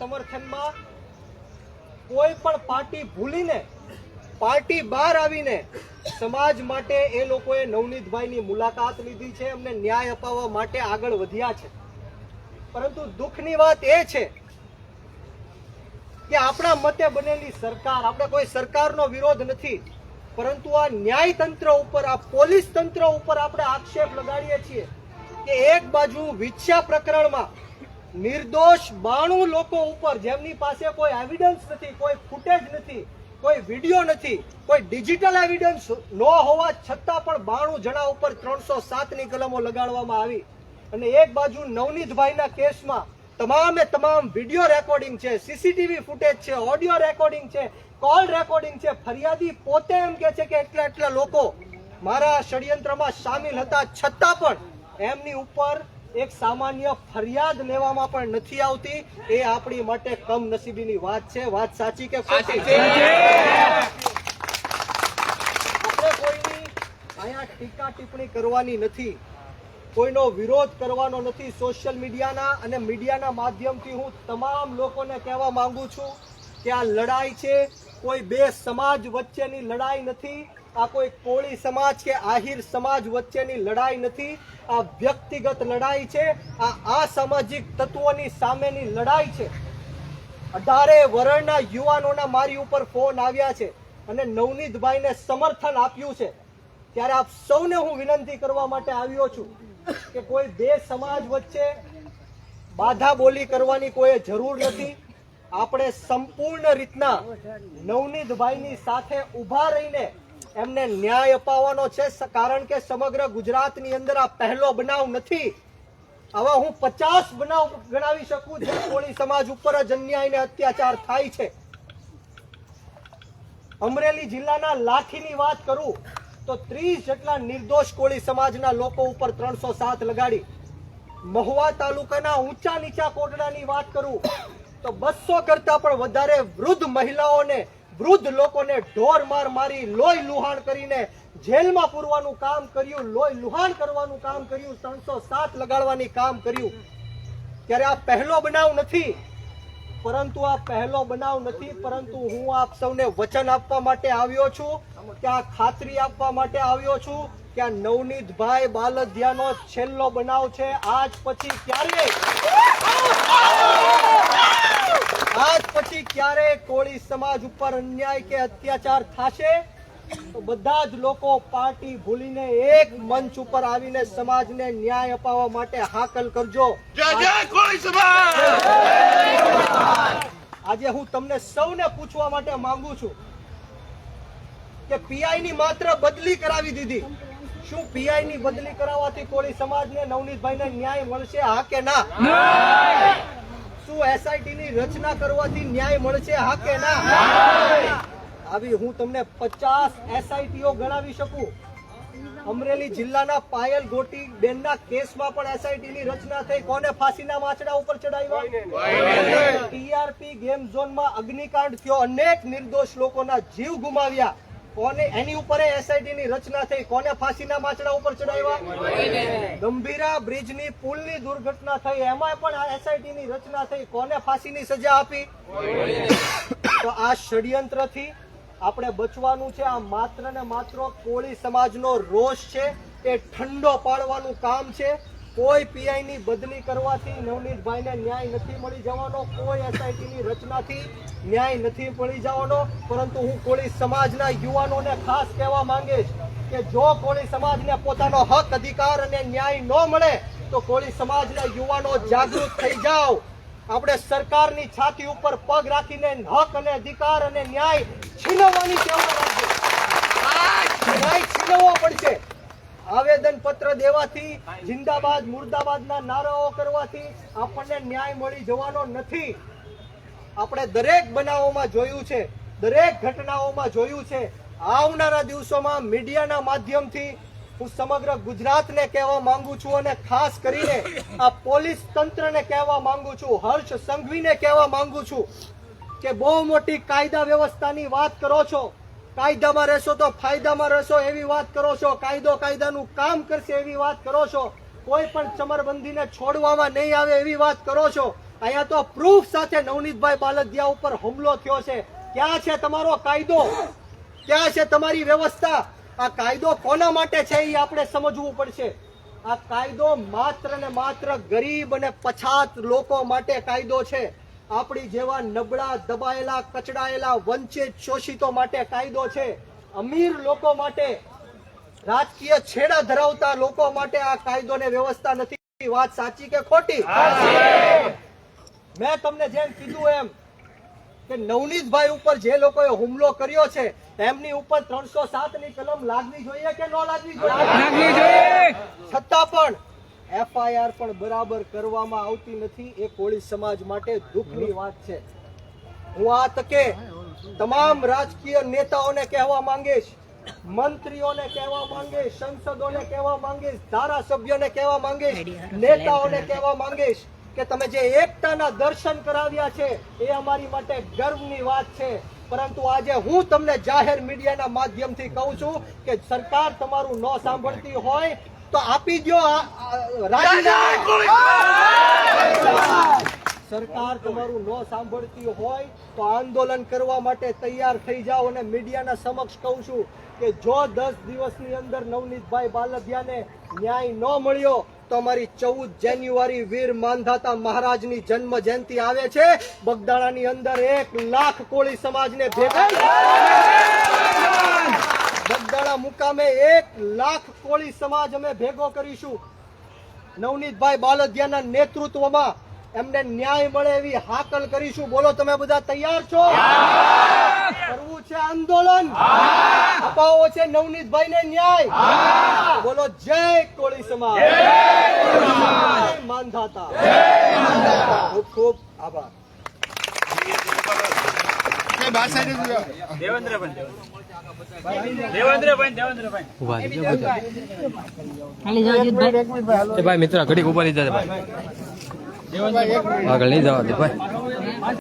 સમર્થનમાં કોઈ પણ પાર્ટી ભૂલીને પાર્ટી બહાર આવીને સમાજ માટે એ લોકોએ નવનીતભાઈની મુલાકાત લીધી છે, અમને ન્યાય અપાવવા માટે આગળ વધ્યા છે. પરંતુ દુઃખની વાત એ છે કે આપણા મતે બનેલી સરકાર, આપણે કોઈ સરકારનો વિરોધ નથી, પરંતુ આ ન્યાયતંત્ર ઉપર, આ પોલીસ તંત્ર ઉપર આપણે આક્ષેપ લગાડીએ છીએ કે એક બાજુ વિછ્યા પ્રકરણમાં નિર્દોષ 92 લોકો ઉપર જેમની પાસે કોઈ એવિડન્સ નથી, કોઈ ફૂટેજ નથી, કોઈ વિડીયો નથી, કોઈ ડિજિટલ એવિડન્સ ન હોવા છતાં પણ 92 જણા ઉપર 307ની કલમો લગાડવામાં આવી. અને એક બાજુ નવનીતભાઈના કેસમાં તમામે તમામ વિડીયો રેકોર્ડિંગ છે, સીસીટીવી ફૂટેજ છે, ઓડિયો રેકોર્ડિંગ છે, કોલ રેકોર્ડિંગ છે. ફરિયાદી પોતે એમ કે છે કે એટલા લોકો મારા ષડયંત્રમાં સામેલ હતા, છતાં પણ એમની ઉપર એક સામાન્ય ફરિયાદ લેવામાં પણ નથી આવતી. એ આપણી માટે કમનસીબીની વાત છે. વાત સાચી કે ખોટી? આપણે કોઈની અહીંયા ટીકા ટિપ્પણી કરવાની નથી, કોઈનો વિરોધ કરવાનો નથી. સોશિયલ મીડિયાના અને મીડિયાના માધ્યમથી હું તમામ લોકોને કહેવા માંગુ છું કે આ લડાઈ છે કોઈ બે સમાજ વચ્ચેની લડાઈ નથી, આ કોઈ કોળી સમાજ કે આહિર સમાજ વચ્ચેની લડાઈ નથી, આ વ્યક્તિગત લડાઈ છે, આ અસામાજિક તત્વોની સામેની લડાઈ છે. 18 વર્ષના યુવાનોના મારી ઉપર ફોન આવ્યા છે અને નવનીતભાઈને સમર્થન આપ્યું છે. ત્યારે આપ સૌને હું વિનંતી કરવા માટે આવ્યો છું કે કોઈ બે સમાજ વચ્ચે બાધા બોલી કરવાની કોઈ જરૂર નથી. આપણે સંપૂર્ણ રીતના નવનીતભાઈની સાથે ઊભા રહીને એમને ન્યાય અપાવવાનો છે, કારણ કે સમગ્ર ગુજરાતની અંદર આ પહેલો બનાવ નથી. આવા હું 50 બનાવ ગણાવી શકું જે કોળી સમાજ ઉપર જ અન્યાય અને અત્યાચાર થાય છે. અમરેલી જિલ્લાના લાઠીની વાત કરું તો 30 જેટલા નિર્દોષ કોળી સમાજના લોકો ઉપર 307 લગાડી. મહુવા તાલુકાના ઊંચા નીચા કોટડાની વાત કરું તો 200 કરતા પણ વધારે વૃદ્ધ મહિલાઓને, વૃદ્ધ લોકોને ઢોર માર મારી, લોહી લુહાણ કરીને જેલમાં પૂરવાનું કામ કર્યું, લોહી લુહાણ કરવાનું કામ કર્યું, 307 લગાડવાની કામ કર્યું. ત્યારે આ પહેલો બનાવ નથી, પરંતુ હું આપ સૌને વચન આપવા માટે આવ્યો છું કે આ ખાતરી આપવા માટે આવ્યો છું કે આ નવનીતભાઈ બાલદિયાનો છેલ્લો બનાવ છે. આજ પછી ક્યારે કોળી સમાજ ઉપર અન્યાય કે અત્યાચાર થશે તો બધા જ લોકો પાર્ટી ભૂલીને એક મંચ ઉપર આવીને સમાજને ન્યાય અપાવવા માટે હાકલ કરજો. આજે હું તમને સૌને પૂછવા માટે માંગુ છું કે પીઆઈ ની માત્ર બદલી કરાવી દીધી, શું પીઆઈ ની બદલી કરાવવાથી કોળી સમાજને, નવનીતભાઈને ન્યાય મળશે, હા કે ના? શું એસઆઈટી ની રચના કરવાથી ન્યાય મળશે, હા કે ના? આવી હું તમને 50 એસઆઈટીઓ ગણાવી શકું. અમરેલી જિલ્લાના પાયલ ગોટી બેનના કેસમાં પણ એસઆઈટી ની રચના થઈ. કોને ફાંસીના માછડા ઉપર ચડાવ્યા? ટીઆરપી ગેમ ઝોનમાં અગ્નિકાંડ થયો, અનેક નિર્દોષ લોકોના જીવ ગુમાવ્યા. કોને એની ઉપર એસઆઈટી ની રચના થઈ? કોને ફાંસીના માછડા ઉપર ચડાવ્યા? ગંભીરા બ્રિજની પુલની દુર્ઘટના થઈ, એમાં પણ એસઆઈટી ની રચના થઈ. કોને ફાંસીની સજા આપી? તો આ ષડયંત્રથી આપણે બચવાનું છે. આ માત્ર ને માત્ર કોળી સમાજનો રોષ છે, એ ઠંડો પાડવાનું કામ છે. કોઈ પીઆઈ ની બદલી કરવાથી નવનીતભાઈને ન્યાય નથી મળી જવાનો, કોઈ એસઆઈટી ની રચનાથી ન્યાય નથી મળી જવાનો. પરંતુ હું કોળી સમાજના યુવાનોને ખાસ કહેવા માંગીશ કે જો કોળી સમાજને પોતાનો હક, અધિકાર અને ન્યાય ન મળે તો કોળી સમાજના યુવાનો જાગૃત થઈ જાઓ. આપણે સરકારની છાતી ઉપર પગ રાખીને હક અને અધિકાર અને ન્યાય છીનવવાની સેવા રાખજો. ન્યાય છીનવવો પડશે. આવેદન પત્ર દેવાથી, જિંદાબાદ મુર્દાબાદના નારાઓ કરવાથી આપણને ન્યાય મળી જવાનો નથી. આપણે દરેક બનાવોમાં જોયું છે, દરેક ઘટનાઓમાં જોયું છે. આવનારા દિવસોમાં મીડિયાના માધ્યમથી હું સમગ્ર ગુજરાતને કહેવા માંગુ છું અને ખાસ કરીને આ પોલીસ તંત્રને કહેવા માંગુ છું, હર્ષ સંઘવીને કહેવા માંગુ છું કે બહુ મોટી કાયદા વ્યવસ્થાની વાત કરો છો, કાયદામાં રહેશો તો ફાયદામાં રહેશો એવી વાત કરો છો, કાયદો કાયદાનું કામ કરશે એવી વાત કરો છો, કોઈ પણ ચમરબંધીને છોડવામાં નહીં આવે એવી વાત કરો છો. અહીંયા તો પ્રૂફ સાથે નવનીતભાઈ બાલદિયા ઉપર હુમલો થયો છે. ક્યાં છે તમારો કાયદો? ક્યાં છે તમારી વ્યવસ્થા? આ કાયદો કોના માટે છે એ આપણે સમજવું પડશે. આ કાયદો માત્ર ને માત્ર ગરીબ અને પછાત લોકો માટે કાયદો છે. આપણી જેવા નબળા, દબાયેલા, કચડાયેલા, વંચિત, શોષિતો માટે કાયદો છે. અમીર લોકો માટે, રાજકીય છેડા ધરાવતા લોકો માટે આ કાયદો ને વ્યવસ્થા નથી. વાત સાચી કે ખોટી? મેં તમને જેમ કીધું એમ કે નવનીતભાઈ ઉપર જે લોકોએ હુમલો કર્યો છે એમની ઉપર 307 ની કલમ લાગવી જોઈએ કે ન લાગવી જોઈએ? છતાં પણ FIR પણ બરાબર કરવામાં આવતી નથી. એ કોળી સમાજ માટે દુઃખની વાત છે. હું આ તકે તમામ રાજકીય નેતાઓને કહેવા માંગીશ, મંત્રીઓને કહેવા માંગીશ, સંસદોને કહેવા માંગીશ, ધારાસભ્યોને કહેવા માંગીશ, નેતાઓને કહેવા માંગીશ કે તમે જે એકતાના દર્શન કરાવ્યા છે એ અમારી માટે ગર્વની વાત છે. પરંતુ આજે હું તમને જાહેર મીડિયાના માધ્યમથી કહું છું કે સરકાર તમારું ન સાંભળતી હોય તો આપી દો સરકાર તમારું ન સાંભળતી હોય તો આંદોલન કરવા માટે તૈયાર થઈ જાઓ. અને મીડિયાના સમક્ષ કહું છું કે જો 10 દિવસની અંદર નવનીતભાઈ બાલદિયાને ન્યાય ન મળ્યો તો અમારી 14 જાન્યુઆરી વીર માંધાતા મહારાજની જન્મ જયંતિ આવે છે. બગદાણાની અંદર 1 લાખ કોળી સમાજને ભેગા બગદાણા મુકામે 1 લાખ કોળી સમાજ અમે ભેગો કરીશું. નવનીતભાઈ બાલદિયાના નેતૃત્વમાં એમને ન્યાય મળે એવી હાકલ કરીશું. બોલો, તમે બધા તૈયાર છો? કરવું છે આંદોલન, અપાવો છે નવનીતભાઈ ને ન્યાય. બોલો, જય કોળી સમાજ, જય માંધાતા. ખૂબ ખૂબ આભાર. ભાઈ મિત્રો ઘડીક ઉભા રહી જાય ભાઈ, આગળ નહીં જવા દે ભાઈ.